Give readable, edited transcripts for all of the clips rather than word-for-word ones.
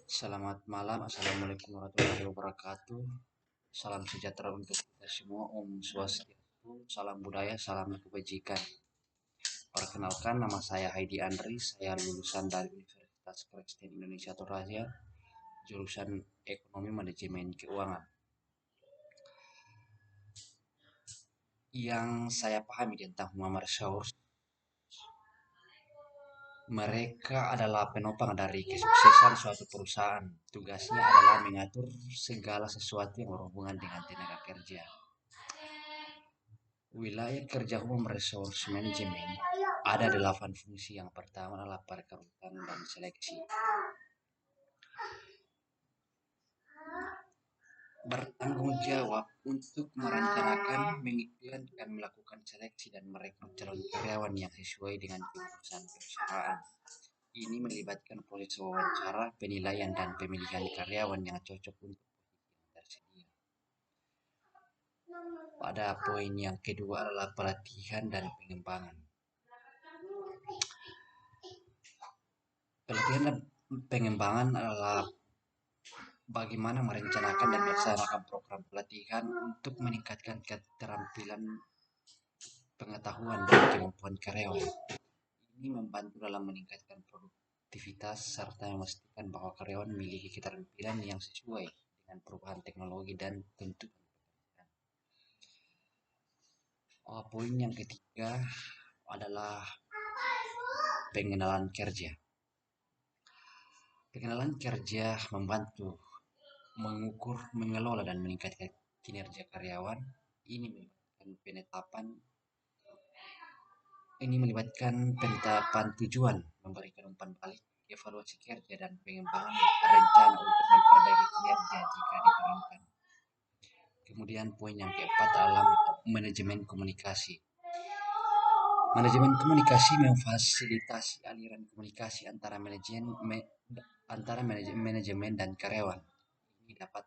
Selamat malam, Assalamualaikum warahmatullahi wabarakatuh. Salam sejahtera untuk kita semua, Om Swastiastu, salam budaya, salam kebajikan. Perkenalkan, nama saya Heidi Andri, saya lulusan dari Universitas Kristen Indonesia Toraja, jurusan Ekonomi Manajemen Keuangan. Yang saya pahami tentang human resource, mereka adalah penopang dari kesuksesan suatu perusahaan. Tugasnya adalah mengatur segala sesuatu yang berhubungan dengan tenaga kerja. Wilayah kerja Human Resource Management ada 8 fungsi. Yang pertama adalah perekrutan dan seleksi. Bertanggung jawab untuk merencanakan, mengiklan, dan melakukan seleksi dan merekrut calon karyawan yang sesuai dengan keputusan perusahaan. Ini melibatkan proses wawancara, penilaian, dan pemilihan karyawan yang cocok untuk posisi yang tersedia. Pada poin yang kedua adalah pelatihan dan pengembangan. Pelatihan dan pengembangan adalah bagaimana merencanakan dan melaksanakan program pelatihan untuk meningkatkan keterampilan, pengetahuan, dan kemampuan karyawan. Ini membantu dalam meningkatkan produktivitas serta memastikan bahwa karyawan memiliki keterampilan yang sesuai dengan perubahan teknologi dan tuntutan pekerjaan. Poin yang ketiga adalah pengenalan kerja. Pengenalan kerja membantu mengukur, mengelola, dan meningkatkan kinerja karyawan. Ini melibatkan penetapan tujuan, memberikan umpan balik, evaluasi kerja, dan pengembangan rencana untuk memperbaiki kinerja jika diperlukan. Kemudian poin yang keempat adalah manajemen komunikasi. Manajemen komunikasi memfasilitasi aliran komunikasi antara manajemen dan karyawan. Ini dapat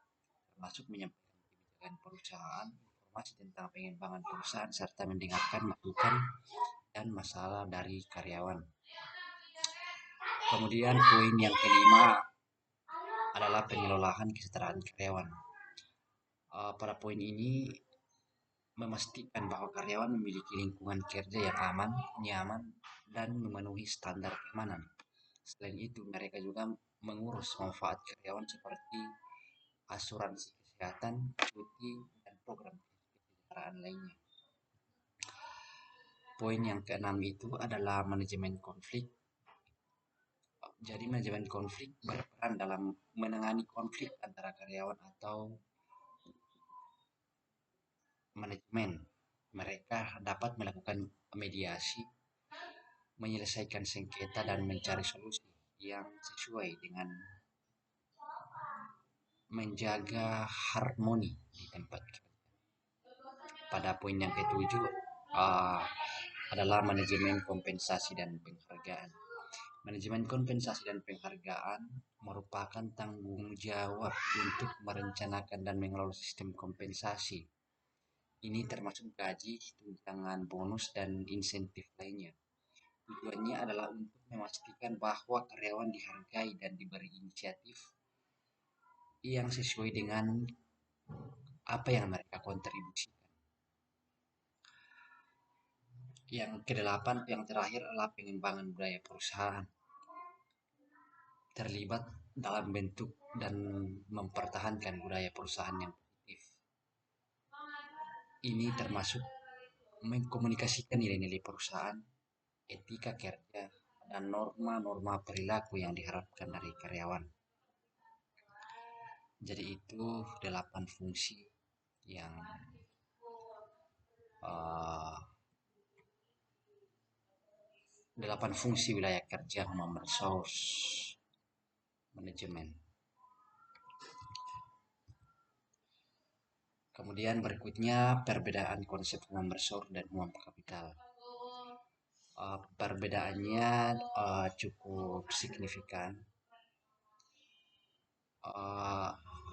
termasuk menyampaikan kebijakan perusahaan, informasi tentang pengembangan perusahaan, serta mendengarkan masukan dan masalah dari karyawan. Kemudian poin yang kelima adalah pengelolaan kesejahteraan karyawan. Pada poin ini memastikan bahwa karyawan memiliki lingkungan kerja yang aman, nyaman, dan memenuhi standar keamanan. Selain itu, mereka juga mengurus manfaat karyawan seperti asuransi kesehatan, cuti, dan program kesejahteraan lainnya. Poin yang keenam itu adalah manajemen konflik. Jadi manajemen konflik berperan dalam menangani konflik antara karyawan atau manajemen. Mereka dapat melakukan mediasi, menyelesaikan sengketa, dan mencari solusi yang sesuai dengan menjaga harmoni di tempat kerja. Pada poin yang ketujuh adalah manajemen kompensasi dan penghargaan. Manajemen kompensasi dan penghargaan merupakan tanggung jawab untuk merencanakan dan mengelola sistem kompensasi. Ini termasuk gaji, tunjangan, bonus, dan insentif lainnya. Tujuannya adalah untuk memastikan bahwa karyawan dihargai dan diberi inisiatif yang sesuai dengan apa yang mereka kontribusikan. Yang kedelapan, yang terakhir adalah pengembangan budaya perusahaan. Terlibat dalam bentuk dan mempertahankan budaya perusahaan yang positif. Ini termasuk mengkomunikasikan nilai-nilai perusahaan, etika kerja, dan norma-norma perilaku yang diharapkan dari karyawan. Jadi itu 8 fungsi yang 8 fungsi wilayah kerja human resource management. Kemudian berikutnya perbedaan konsep human resource dan human capital. Perbedaannya cukup signifikan.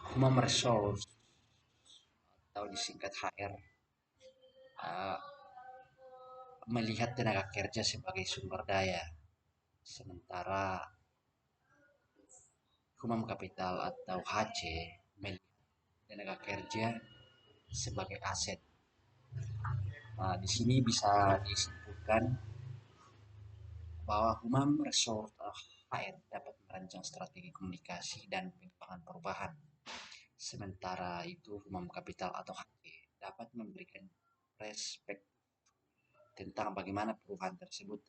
Human resource atau disingkat HR melihat tenaga kerja sebagai sumber daya, sementara Human Capital atau HC melihat tenaga kerja sebagai aset. Nah, di sini bisa disimpulkan bahwa Human Resource HR dapat merancang strategi komunikasi dan pengembangan perubahan. Sementara itu Human Capital atau HC dapat memberikan perspektif tentang bagaimana perubahan tersebut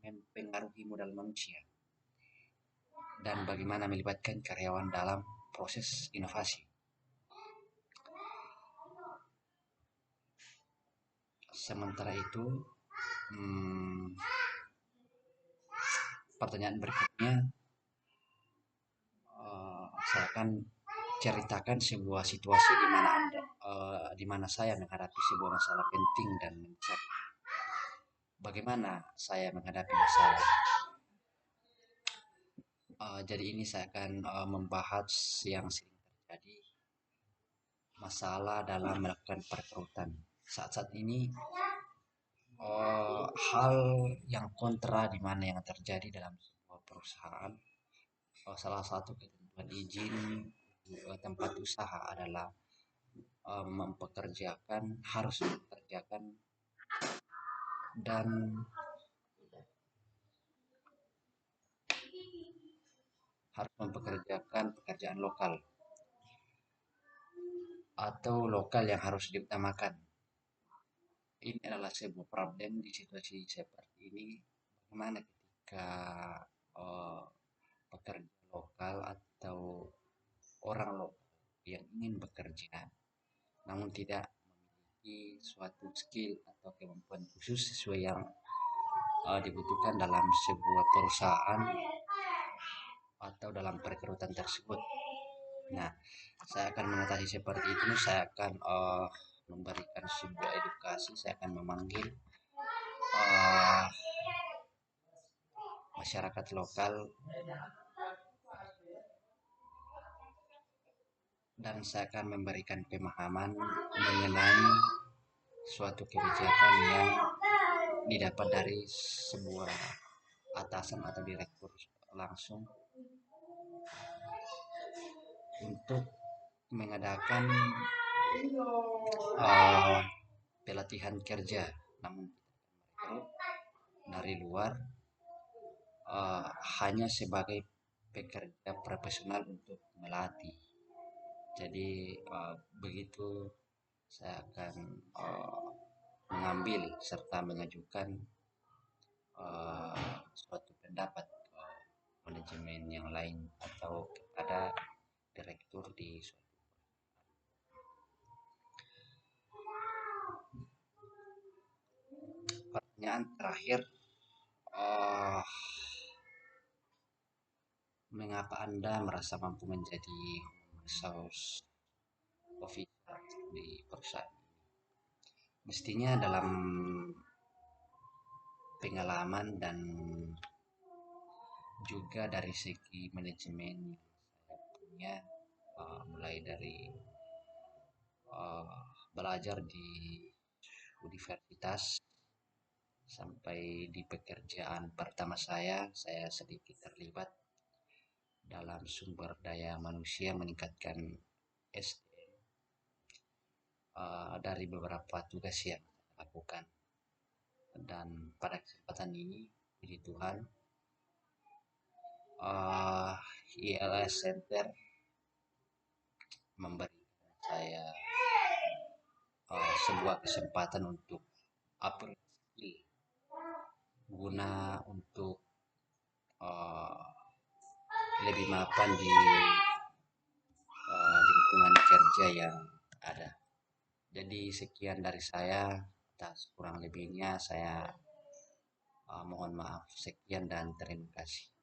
mempengaruhi modal manusia dan bagaimana melibatkan karyawan dalam proses inovasi. Sementara itu, pertanyaan berikutnya, saya akan ceritakan sebuah situasi di mana saya menghadapi sebuah masalah penting dan mendesak. Bagaimana saya menghadapi masalah? Jadi ini saya akan membahas yang sering terjadi, masalah dalam melakukan perekrutan. Saat-saat ini hal yang kontra di mana yang terjadi dalam sebuah perusahaan, salah satu ketentuan izin tempat usaha adalah harus mempekerjakan dan pekerjaan lokal atau lokal yang harus diutamakan. Ini adalah sebuah problem di situasi seperti ini. Bagaimana ketika pekerja lokal atau orang lokal yang ingin bekerja namun tidak memiliki suatu skill atau kemampuan khusus sesuai yang dibutuhkan dalam sebuah perusahaan atau dalam perekrutan tersebut. Nah, saya akan mengatasi seperti itu. Saya akan memberikan sebuah edukasi. Saya akan memanggil masyarakat lokal dan saya akan memberikan pemahaman mengenai suatu kebijakan yang didapat dari sebuah atasan atau direktur langsung untuk mengadakan pelatihan kerja, namun dari luar hanya sebagai pekerja profesional untuk melatih. Jadi begitu saya akan mengambil serta mengajukan suatu pendapat ke manajemen yang lain atau kepada direktur di suatu. Pertanyaan terakhir, mengapa Anda merasa mampu menjadi resource officer di perusahaan? Mestinya dalam pengalaman dan juga dari segi manajemen yang saya punya, mulai dari belajar di universitas sampai di pekerjaan pertama saya sedikit terlibat dalam sumber daya manusia, meningkatkan SDM dari beberapa tugas yang saya lakukan. Dan pada kesempatan ini, puji Tuhan, ILS Center memberikan saya sebuah kesempatan untuk upgrade skill guna untuk lebih mapan di lingkungan kerja yang ada. Jadi sekian dari saya, atas kurang lebihnya saya mohon maaf. Sekian dan terima kasih.